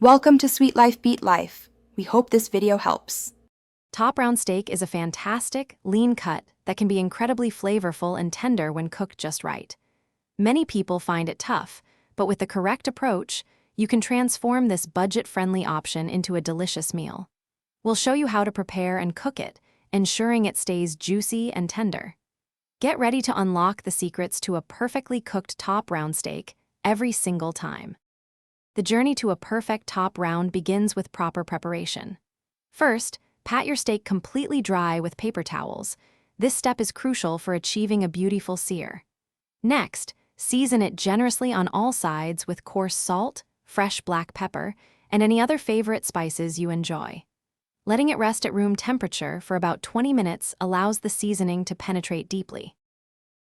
Welcome to Sweet Life Beat Life. We hope this video helps. Top round steak is a fantastic, lean cut that can be incredibly flavorful and tender when cooked just right. Many people find it tough, but with the correct approach, you can transform this budget-friendly option into a delicious meal. We'll show you how to prepare and cook it, ensuring it stays juicy and tender. Get ready to unlock the secrets to a perfectly cooked top round steak every single time. The journey to a perfect top round begins with proper preparation. First, pat your steak completely dry with paper towels. This step is crucial for achieving a beautiful sear. Next, season it generously on all sides with coarse salt, fresh black pepper, and any other favorite spices you enjoy. Letting it rest at room temperature for about 20 minutes allows the seasoning to penetrate deeply.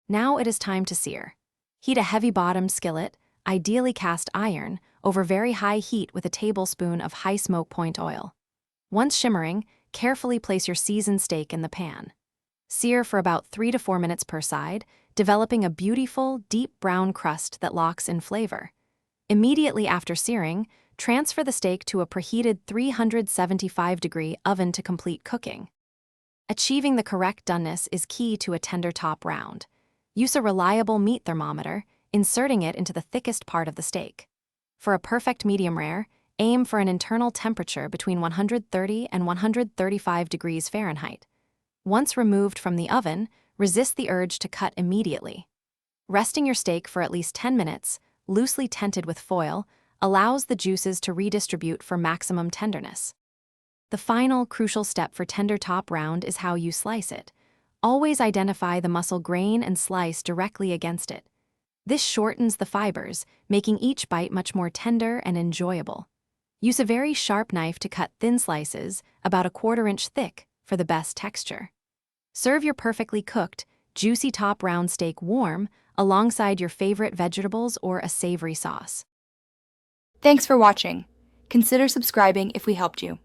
Now it is time to sear. Heat a heavy-bottomed skillet, ideally cast iron, over very high heat with a tablespoon of high smoke point oil. Once shimmering, carefully place your seasoned steak in the pan. Sear for about 3 to 4 minutes per side, developing a beautiful, deep brown crust that locks in flavor. Immediately after searing, transfer the steak to a preheated 375-degree oven to complete cooking. Achieving the correct doneness is key to a tender top round. Use a reliable meat thermometer, inserting it into the thickest part of the steak. For a perfect medium rare, aim for an internal temperature between 130 and 135 degrees Fahrenheit. Once removed from the oven, resist the urge to cut immediately. Resting your steak for at least 10 minutes, loosely tented with foil, allows the juices to redistribute for maximum tenderness. The final, crucial step for tender top round is how you slice it. Always identify the muscle grain and slice directly against it. This shortens the fibers, making each bite much more tender and enjoyable. Use a very sharp knife to cut thin slices, about a 1/4 inch thick, for the best texture. Serve your perfectly cooked, juicy top round steak warm, alongside your favorite vegetables or a savory sauce. Thanks for watching. Consider subscribing if we helped you.